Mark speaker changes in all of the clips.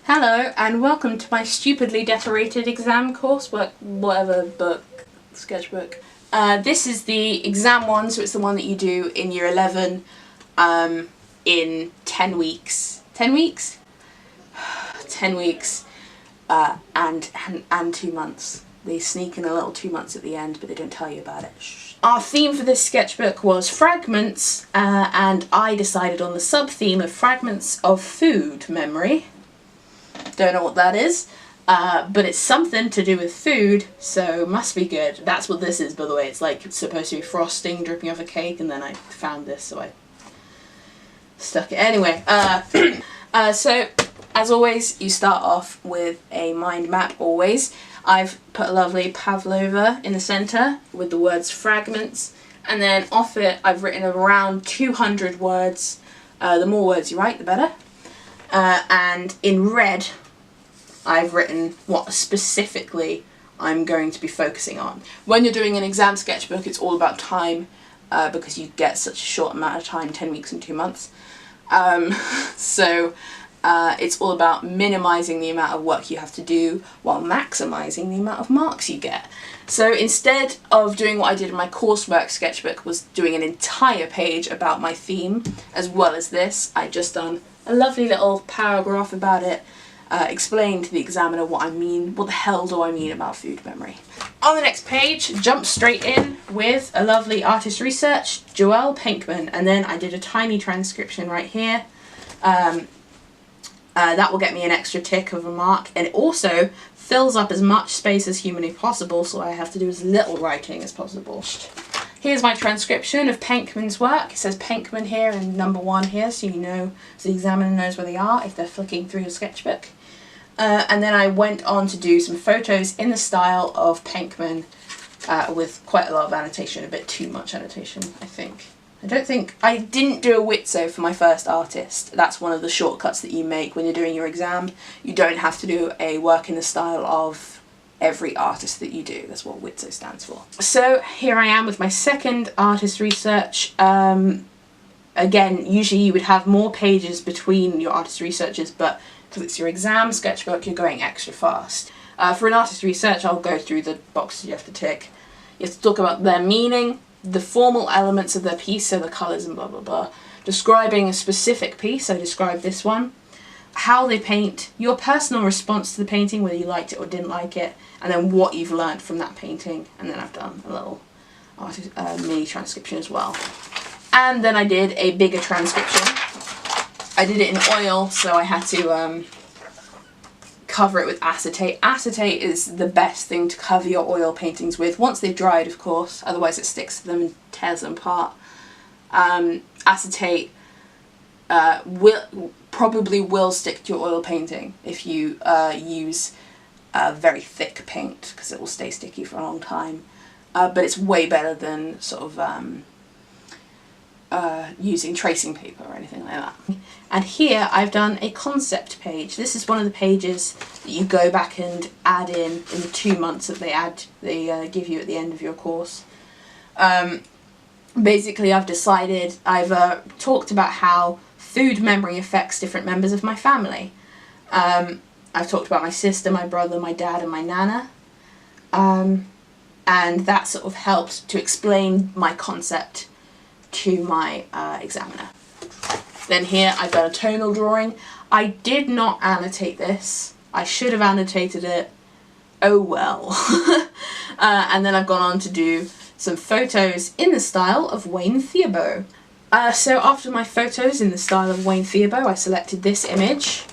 Speaker 1: Hello and welcome to my stupidly decorated exam coursework, whatever book, sketchbook. This is the exam one, so it's the one that you do in year 11 in 10 weeks. 10 weeks? 10 weeks and 2 months. They sneak in a little 2 months at the end, but they don't tell you about it. Shh. Our theme for this sketchbook was fragments, and I decided on the sub-theme of fragments of food memory. Don't know what that is, but it's something to do with food, so must be good. That's what this is, by the way. It's like it's supposed to be frosting dripping off a cake, and then I found this, so I stuck it. Anyway, so as always, you start off with a mind map, always. I've put a lovely pavlova in the centre with the words fragments, and then off it I've written around 200 words. The more words you write, the better. And in red I've written what specifically I'm going to be focusing on. When you're doing an exam sketchbook, it's all about time, because you get such a short amount of time, 10 weeks and 2 months. It's all about minimising the amount of work you have to do while maximising the amount of marks you get. So instead of doing what I did in my coursework sketchbook, was doing an entire page about my theme as well as this, I've just done a lovely little paragraph about it, explain to the examiner what I mean, what the hell do I mean about food memory. On the next page, jump straight in with a lovely artist research, Joelle Pinkman, and then I did a tiny transcription right here. That will get me an extra tick of a mark, and it also fills up as much space as humanly possible, so I have to do as little writing as possible. Here's my transcription of Pinkman's work. It says Pinkman here and number 1 here, so you know, so the examiner knows where they are if they're flicking through your sketchbook. And then I went on to do some photos in the style of Pinkman, with quite a lot of annotation, a bit too much annotation, I think. I didn't do a Witzo for my first artist. That's one of the shortcuts that you make when you're doing your exam. You don't have to do a work in the style of every artist that you do. That's what Witzo stands for. So here I am with my second artist research. Again, usually you would have more pages between your artist researches, but because it's your exam sketchbook, you're going extra fast. For an artist research, I'll go through the boxes you have to tick. You have to talk about their meaning, the formal elements of their piece, so the colours and blah blah blah. Describing a specific piece, I described this one. How they paint, your personal response to the painting, whether you liked it or didn't like it, and then what you've learned from that painting. And then I've done a little mini transcription as well. And then I did a bigger transcription. I did it in oil, so I had to cover it with acetate. Acetate is the best thing to cover your oil paintings with, once they've dried, of course, otherwise it sticks to them and tears them apart. Acetate probably will stick to your oil painting if you use very thick paint, because it will stay sticky for a long time. But it's way better than sort of using tracing paper or anything like that. And here I've done a concept page. This is one of the pages that you go back and add in the 2 months that they give you at the end of your course. Basically, I've talked about how food memory affects different members of my family. I've talked about my sister, my brother, my dad, and my nana. And that sort of helped to explain my concept to my examiner. Then here I've done a tonal drawing. I did not annotate this. I should have annotated it. Oh well. And then I've gone on to do some photos in the style of Wayne Thiebaud. So after my photos in the style of Wayne Thiebaud, I selected this image,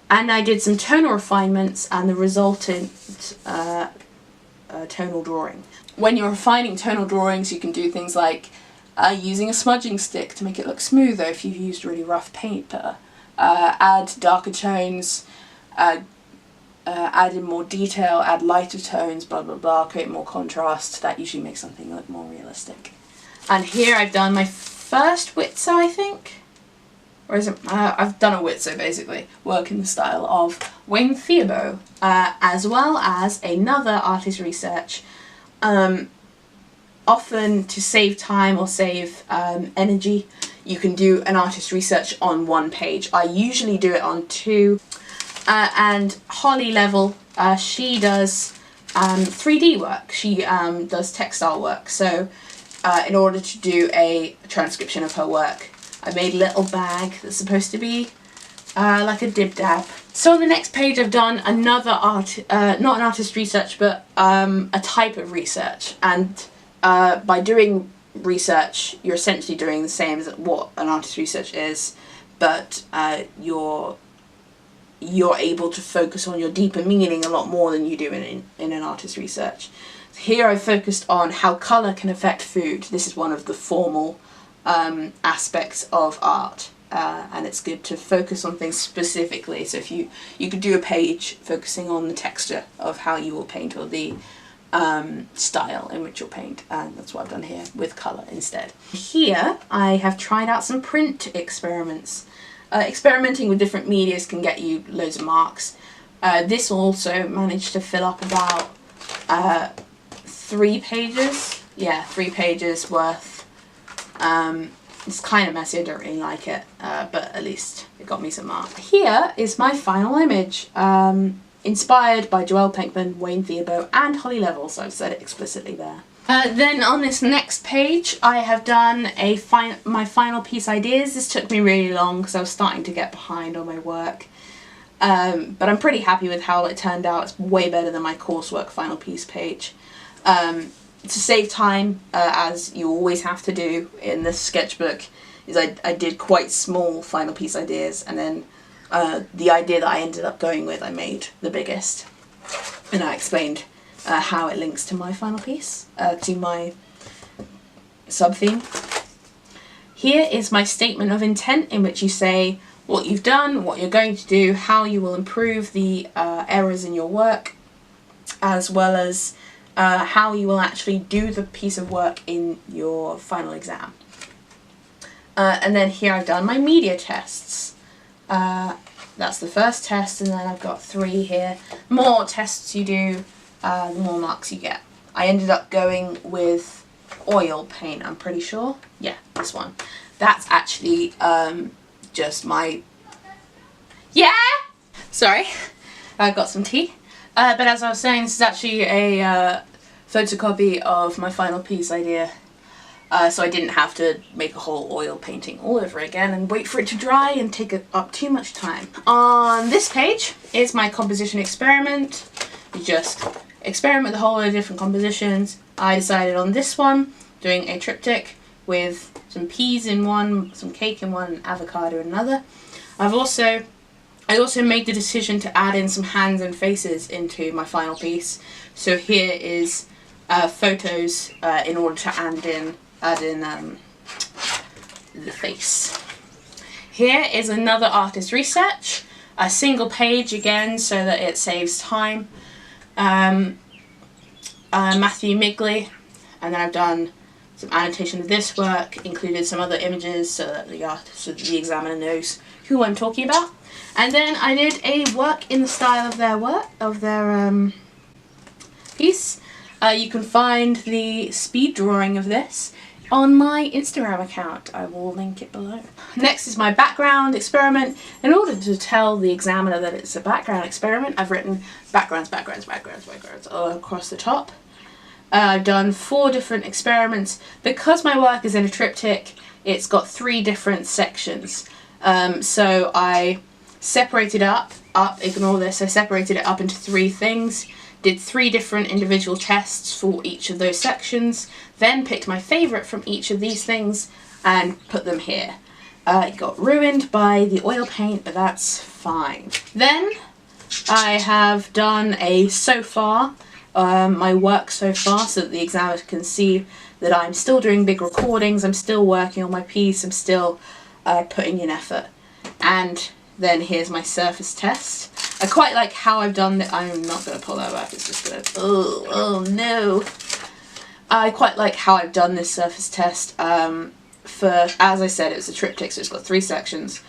Speaker 1: and I did some tonal refinements and the resultant tonal drawing. When you're refining tonal drawings, you can do things like using a smudging stick to make it look smoother if you've used really rough paper. Add darker tones, add in more detail, add lighter tones, blah blah blah, create more contrast. That usually makes something look more realistic. And here I've done my first Witzo, I think. Or is it? I've done a Witzo, basically. Work in the style of Wayne Thiebaud, as well as another artist research. Often, to save time or save energy, you can do an artist research on one page. I usually do it on two. And Holly Level, she does 3D work. She does textile work. So in order to do a transcription of her work, I made a little bag that's supposed to be like a dib-dab. So on the next page I've done another not an artist research, but a type of research. And by doing research, you're essentially doing the same as what an artist research is, but you're able to focus on your deeper meaning a lot more than you do in an artist research. Here I focused on how colour can affect food. This is one of the formal aspects of art, and it's good to focus on things specifically. So if you could do a page focusing on the texture of how you will paint, or the style in which you'll paint, and that's what I've done here with colour instead. Here I have tried out some print experiments. Experimenting with different medias can get you loads of marks. This also managed to fill up about 3 pages. Yeah, 3 pages worth. It's kind of messy, I don't really like it, but at least it got me some marks. Here is my final image, inspired by Joelle Penkman, Wayne Theobald and Holly Level, so I've said it explicitly there. Then on this next page I have done my final piece ideas. This took me really long because I was starting to get behind on my work, but I'm pretty happy with how it turned out. It's way better than my coursework final piece page. To save time, as you always have to do in this sketchbook, is I did quite small final piece ideas, and then the idea that I ended up going with I made the biggest, and I explained how it links to my final piece, to my sub-theme. Here is my statement of intent, in which you say what you've done, what you're going to do, how you will improve the errors in your work, as well as how you will actually do the piece of work in your final exam. And then here I've done my media tests. That's the first test, and then I've got 3 here. The more tests you do, the more marks you get. I ended up going with oil paint, I'm pretty sure. Yeah, this one. That's actually just my... Yeah! Sorry, I got some tea. But as I was saying, this is actually a photocopy of my final piece idea. So I didn't have to make a whole oil painting all over again and wait for it to dry and take up too much time. On this page is my composition experiment. You just experiment with a whole load of different compositions. I decided on this one, doing a triptych with some peas in one, some cake in one, and avocado in another. I also made the decision to add in some hands and faces into my final piece. So here is photos in order to add in the face. Here is another artist research, a single page again so that it saves time. Matthew Migley, and then I've done some annotation of this work, included some other images so that the examiner knows who I'm talking about. And then I did a work in the style of their piece. You can find the speed drawing of this on my Instagram account. I will link it below. Next is my background experiment. In order to tell the examiner that it's a background experiment, I've written backgrounds all across the top. I've done 4 different experiments. Because my work is in a triptych, it's got 3 different sections. So I separated ignore this, I separated it up into 3 things. Did 3 different individual tests for each of those sections, then picked my favourite from each of these things and put them here. It got ruined by the oil paint, but that's fine. Then I have done my work so far, so that the examiner can see that I'm still doing big recordings, I'm still working on my piece, I'm still putting in effort. And then here's my surface test. I quite like how I've done that. I'm not going to pull that back, it's just going to... Oh no! I quite like how I've done this surface test. As I said, it's a triptych, so it's got 3 sections.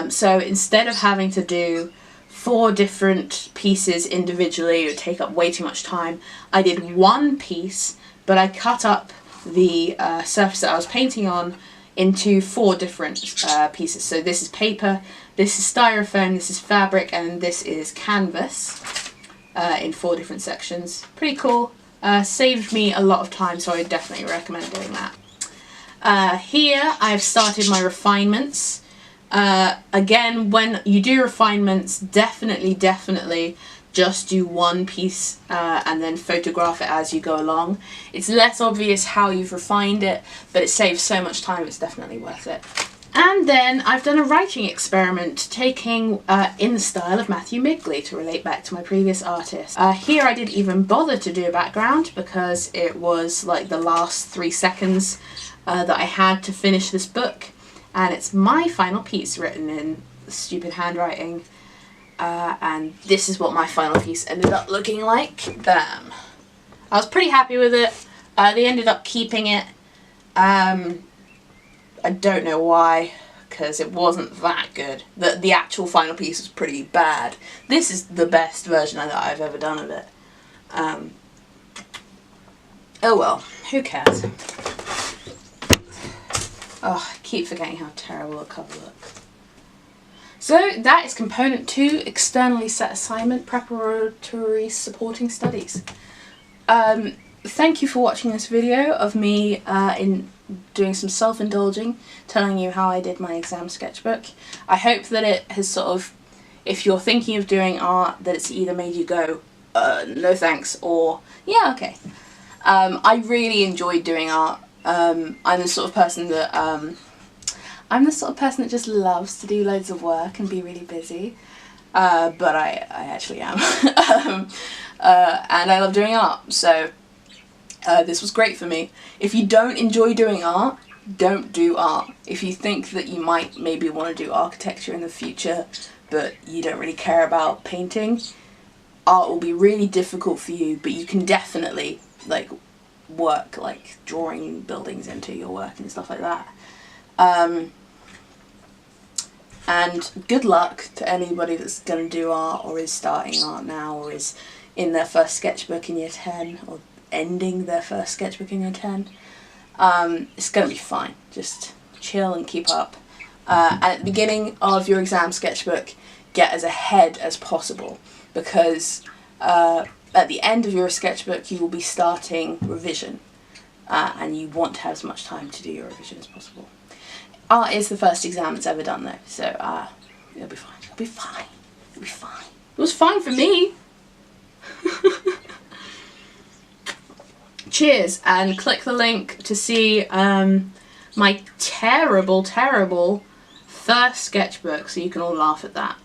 Speaker 1: So instead of having to do 4 different pieces individually, it would take up way too much time. I did 1 piece, but I cut up the surface that I was painting on into 4 different pieces. So this is paper, this is styrofoam, this is fabric, and this is canvas in 4 different sections. Pretty cool. Saved me a lot of time, so I definitely recommend doing that. Here I've started my refinements. Again, when you do refinements, definitely just do one piece and then photograph it as you go along. It's less obvious how you've refined it, but it saves so much time, it's definitely worth it. And then I've done a writing experiment, taking in the style of Matthew Migley, to relate back to my previous artist. Here I didn't even bother to do a background because it was like the last 3 seconds that I had to finish this book, and it's my final piece written in stupid handwriting. And this is what my final piece ended up looking like. Bam! I was pretty happy with it. They ended up keeping it. I don't know why, because it wasn't that good. The actual final piece was pretty bad. This is the best version that I've ever done of it. Oh well, who cares? Oh, I keep forgetting how terrible the cover looks. So that is component 2, externally set assignment, preparatory supporting studies. Thank you for watching this video of me in doing some self-indulging, telling you how I did my exam sketchbook. I hope that it has sort of, if you're thinking of doing art, that it's either made you go, no thanks, or yeah, okay. I really enjoyed doing art. I'm the sort of person that just loves to do loads of work and be really busy, but I actually am. And I love doing art, so this was great for me. If you don't enjoy doing art, don't do art. If you think that you might maybe want to do architecture in the future, but you don't really care about painting, art will be really difficult for you, but you can definitely like work like drawing buildings into your work and stuff like that. And good luck to anybody that's going to do art or is starting art now or is in their first sketchbook in year 10 or ending their first sketchbook in year 10. It's going to be fine. Just chill and keep up. And at the beginning of your exam sketchbook, get as ahead as possible, because at the end of your sketchbook you will be starting revision, and you want to have as much time to do your revision as possible. Art is the first exam it's ever done though, so it'll be fine. It'll be fine. It'll be fine. It was fine for me. Cheers, and click the link to see my terrible first sketchbook so you can all laugh at that.